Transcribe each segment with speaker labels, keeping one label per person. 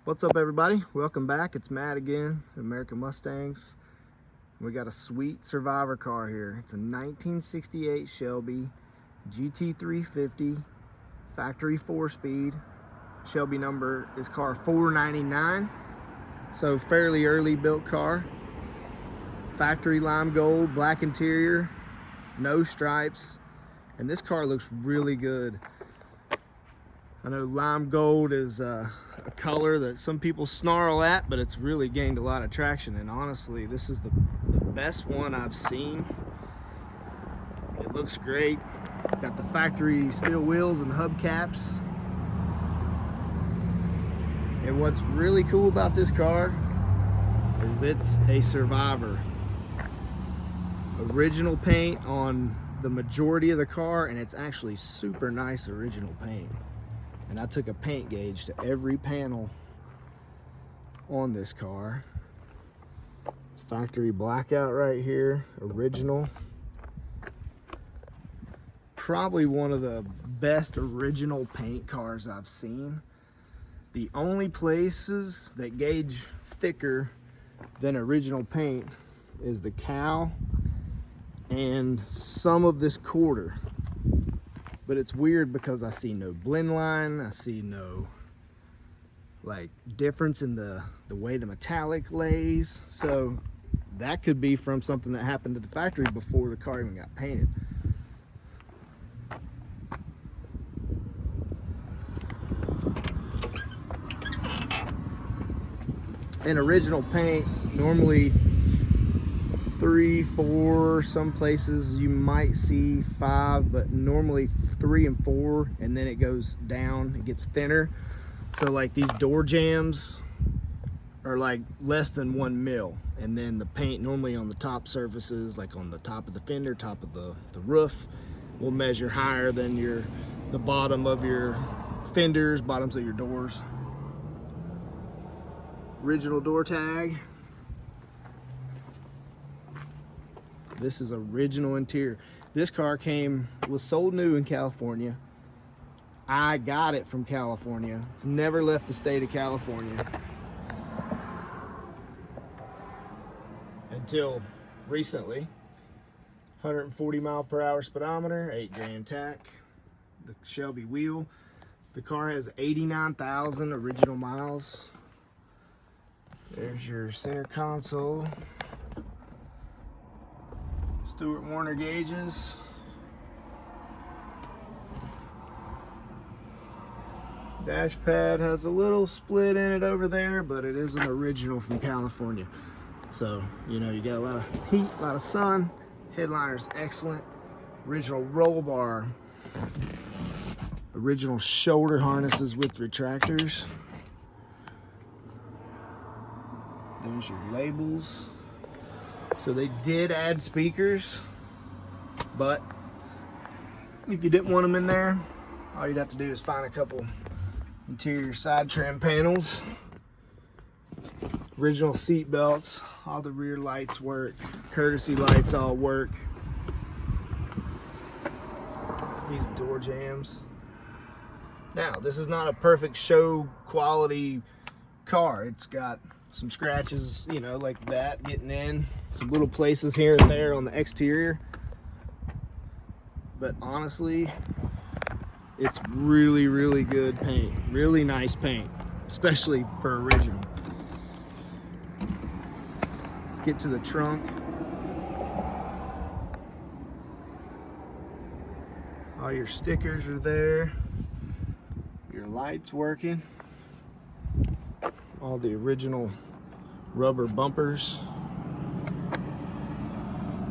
Speaker 1: What's up, everybody? Welcome back. It's Matt again at American Mustangs. We got a sweet survivor car here. It's a 1968 Shelby GT350 factory 4-speed. Shelby number is car 499, so fairly early built car. Factory lime gold, black interior, no stripes, and this car looks really good. I know lime gold is a color that some people snarl at, but it's really gained a lot of traction, and honestly, this is the best one I've seen. It looks great. It's got the factory steel wheels and hubcaps. And what's really cool about this car is it's a survivor. Original paint on the majority of the car, and it's actually super nice original paint. And I took a paint gauge to every panel on this car. Factory blackout right here, original. Probably one of the best original paint cars I've seen. The only places that gauge thicker than original paint is the cowl and some of this quarter. But it's weird because I see no blend line, I see no like difference in the way the metallic lays. So that could be from something that happened at the factory before the car even got painted. In original paint, normally 3, 4, some places you might see 5, but normally 3 and 4, and then it goes down, it gets thinner. So like these door jambs are like less than 1 mil, and then the paint normally on the top surfaces, like on the top of the fender, top of the roof, will measure higher than the bottom of your fenders, bottoms of your doors. Original door tag. This is original interior. This car was sold new in California. I got it from California. It's never left the state of California until recently. 140 mile/hour speedometer, 8 grand tach, the Shelby wheel. The car has 89,000 original miles. There's your center console. Stewart Warner gauges. Dash pad has a little split in it over there, but it is an original from California. So, you know, you got a lot of heat, a lot of sun. Headliner's excellent. Original roll bar. Original shoulder harnesses with retractors. There's your labels. So they did add speakers, but if you didn't want them in there, all you'd have to do is find a couple interior side trim panels. Original seat belts, all the rear lights work, courtesy lights all work. These door jambs. Now, this is not a perfect show quality car. It's got some scratches, you know, like that getting in, some little places here and there on the exterior, but honestly, it's really, really good paint, really nice paint, especially for original. Let's get to the trunk. All your stickers are there, your lights working. All the original rubber bumpers,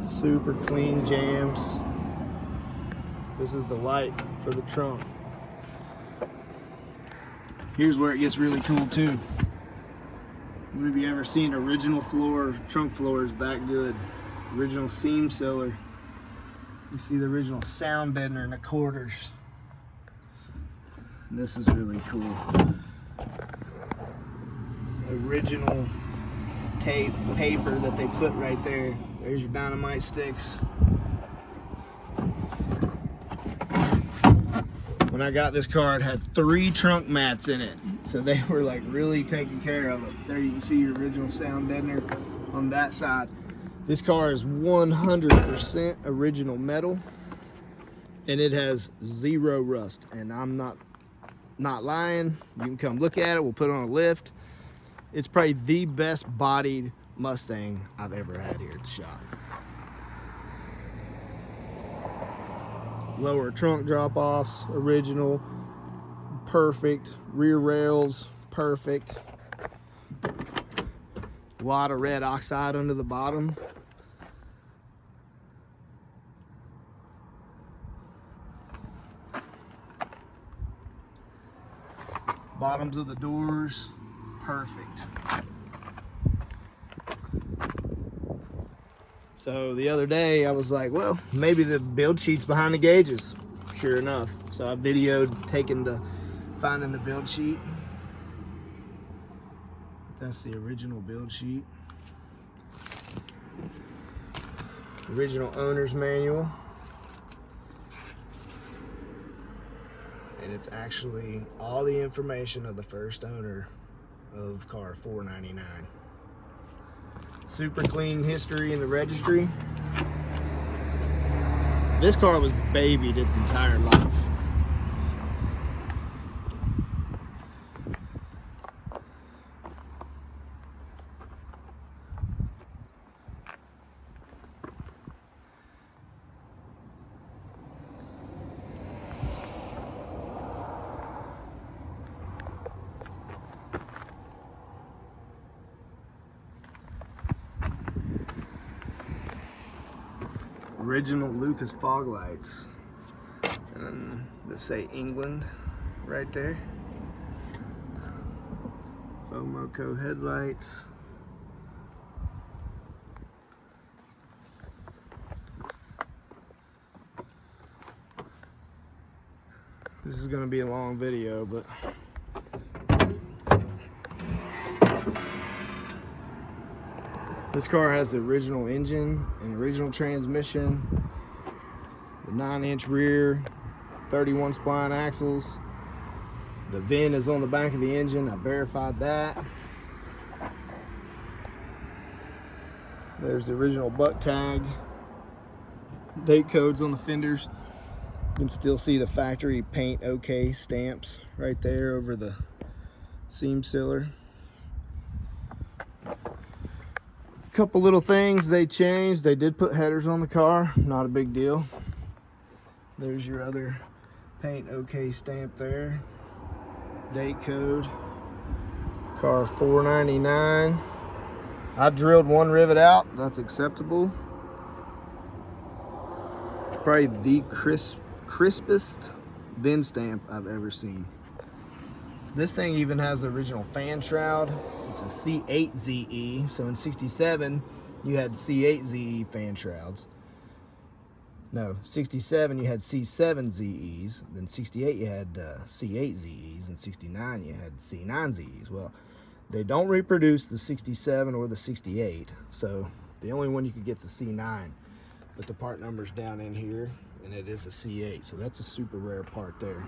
Speaker 1: super clean jams. This is the light for the trunk. Here's where it gets really cool too. Have you ever seen original trunk floors that good? Original seam sealer. You see the original sound deadener in the quarters. And this is really cool. Original tape paper that they put right there. There's your dynamite sticks. When I got this car, it had 3 trunk mats in it. So they were like really taking care of it. There you can see your original sound deadener on that side. This car is 100% original metal, and it has 0 rust. And I'm not lying. You can come look at it. We'll put it on a lift. It's probably the best bodied Mustang I've ever had here at the shop. Lower trunk drop-offs, original, perfect. Rear rails, perfect. A lot of red oxide under the bottom. Bottoms of the doors, perfect. So the other day I was like, well, maybe the build sheet's behind the gauges. Sure enough. So I videoed finding the build sheet. That's the original build sheet. Original owner's manual. And it's actually all the information of the first owner of car 499. Super clean history in the registry. This car was babied its entire life. Original Lucas fog lights, and then they say England right there. Fomoco headlights. This is going to be a long video, but this car has the original engine and original transmission, the 9-inch rear, 31 spline axles. The VIN is on the back of the engine. I verified that. There's the original butt tag. Date codes on the fenders. You can still see the factory paint OK stamps right there over the seam sealer. Couple little things they changed. They did put headers on the car, not a big deal. There's your other paint OK stamp there. Date code. Car 499. I drilled 1 rivet out. That's acceptable. Probably the crispest VIN stamp I've ever seen. This thing even has the original fan shroud. It's a C8ZE, so in 67 you had C8ZE fan shrouds. No, 67 you had C7ZEs, then 68 you had C8ZEs, and 69 you had C9ZEs. Well, they don't reproduce the 67 or the 68, so the only one you could get is the C9, but the part number's down in here, and it is a C8, so that's a super rare part there.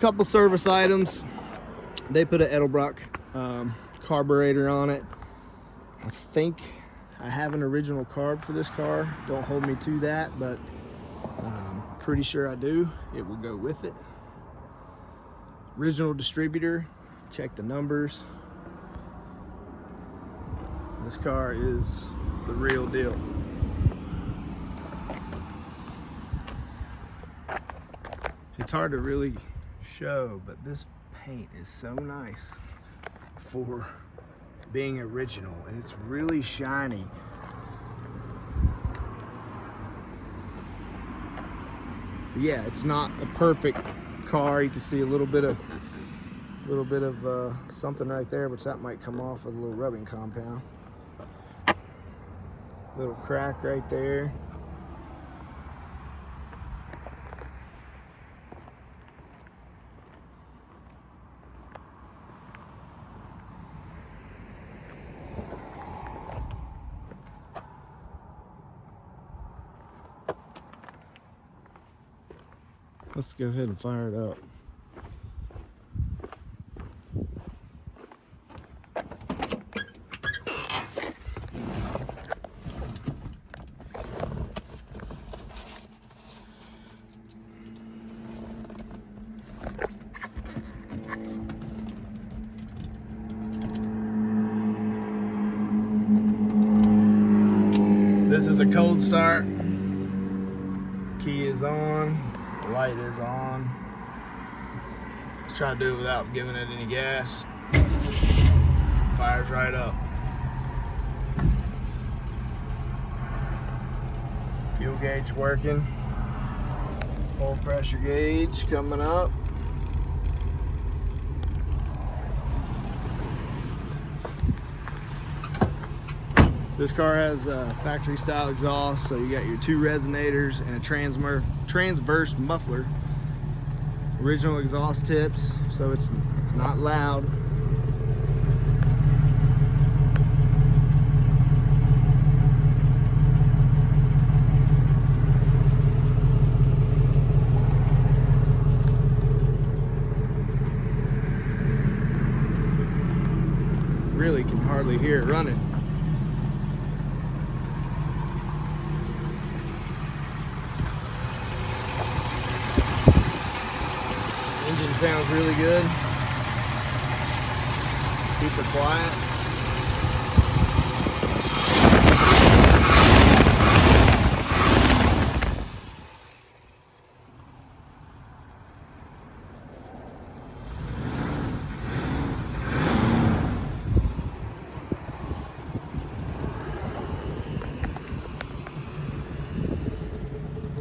Speaker 1: Couple service items. They put an Edelbrock carburetor on it. I think I have an original carb for this car. Don't hold me to that, but pretty sure I do. It will go with it. Original distributor. Check the numbers. This car is the real deal. It's hard to really show, but this paint is so nice for being original, and it's really shiny. But yeah, it's not a perfect car. You can see a little bit of something right there, which that might come off with a little rubbing compound. Little crack right there. Let's go ahead and fire it up. This is a cold start. The key is on, the light is on. Let's try to do it without giving it any gas. Fires right up. Fuel gauge working. Oil pressure gauge coming up. This car has a factory style exhaust, so you got your 2 resonators and a transverse muffler. Original exhaust tips, so it's not loud. Really can hardly hear it running. Engine sounds really good. Super quiet.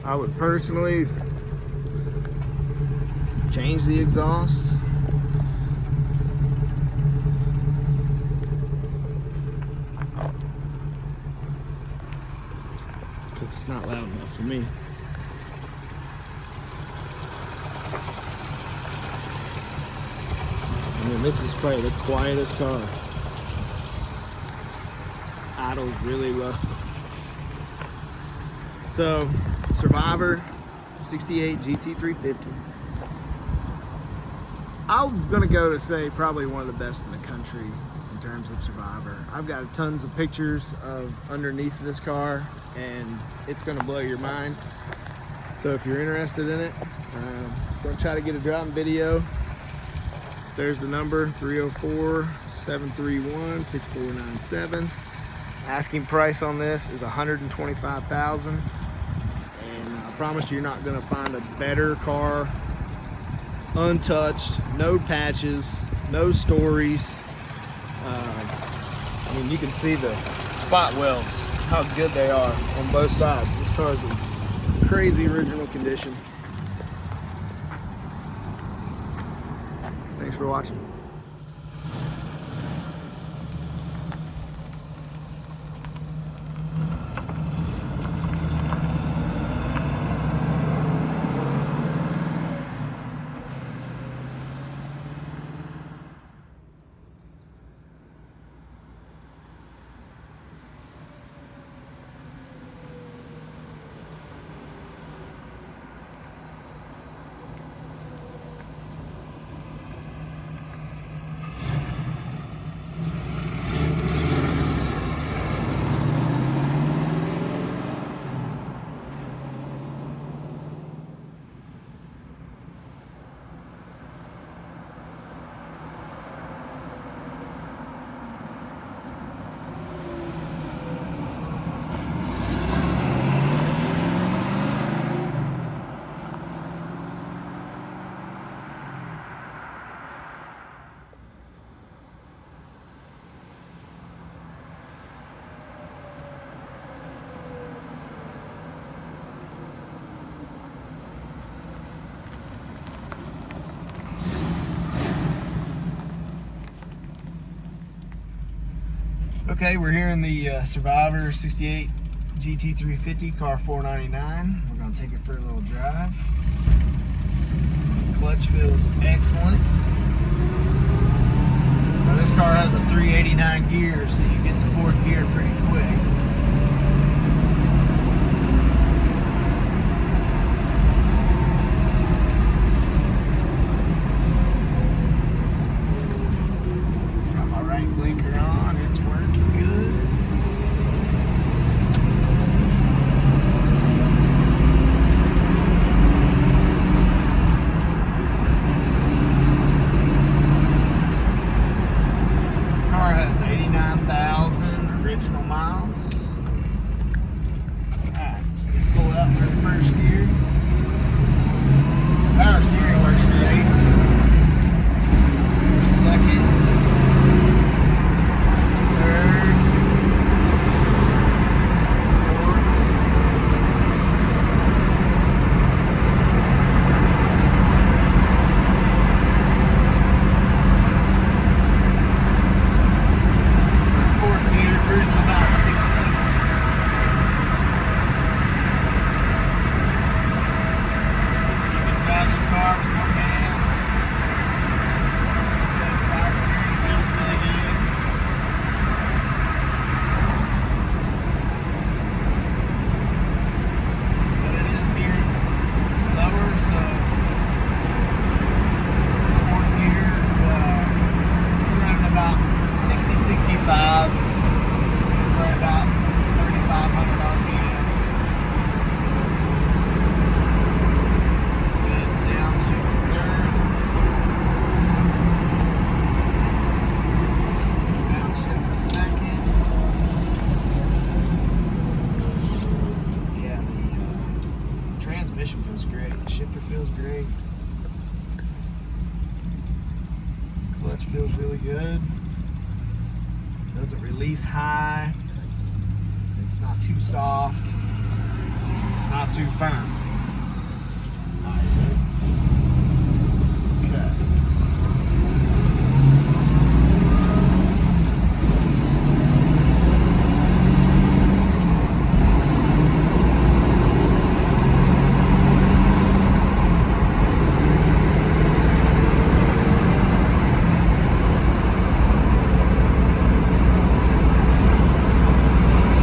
Speaker 1: I would personally change the exhaust. Because it's not loud enough for me. I mean, this is probably the quietest car. It's idled really low. So, Survivor 68 GT350. I'm gonna go to say probably one of the best in the country in terms of Survivor. I've got tons of pictures of underneath this car, and it's gonna blow your mind. So if you're interested in it, gonna try to get a driving video. There's the number, 304-731-6497. Asking price on this is $125,000, and I promise you're not gonna find a better car. Untouched, no patches, no stories. I mean, you can see the spot welds, how good they are on both sides. This car is in crazy original condition. Thanks for watching. Okay, we're here in the Survivor 68 GT350, car 499. We're going to take it for a little drive. Clutch feels excellent. Now this car has a 389 gear, so you get to 4th gear pretty quick. Clutch feels really good. Doesn't release high. It's not too soft. It's not too firm. Okay.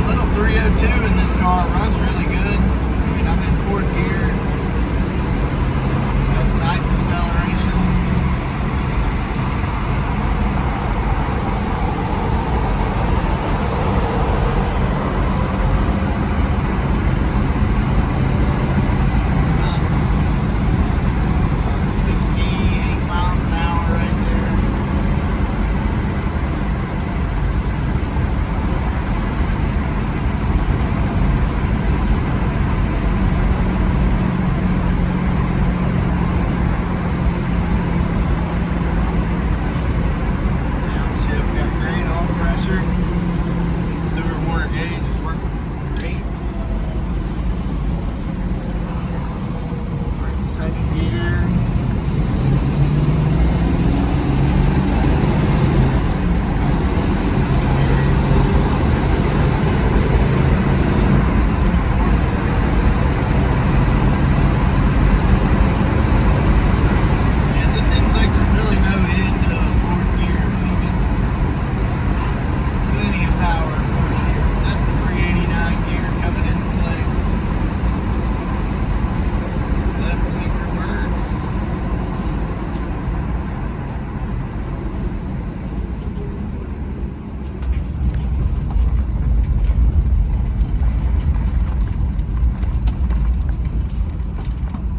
Speaker 1: Little 302 in this car, runs really good. I mean, I'm in fourth gear. That's nice acceleration. About 68 miles an hour right there. Second gear. And this seems like there's really no end to fourth gear. Plenty of power in fourth gear. That's the 389 gear coming into play. Left blinker works.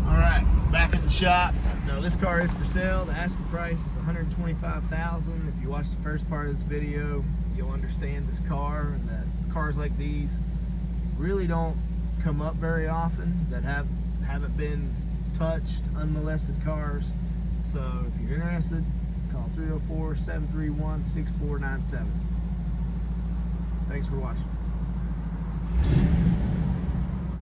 Speaker 1: Alright, back at the shop. Now this car is for sale. The asking price is $125,000. If you watch the first part of this video, you'll understand this car and that cars like these really don't come up very often, that haven't been touched, unmolested cars. So if you're interested, call 304-731-6497. Thanks for watching.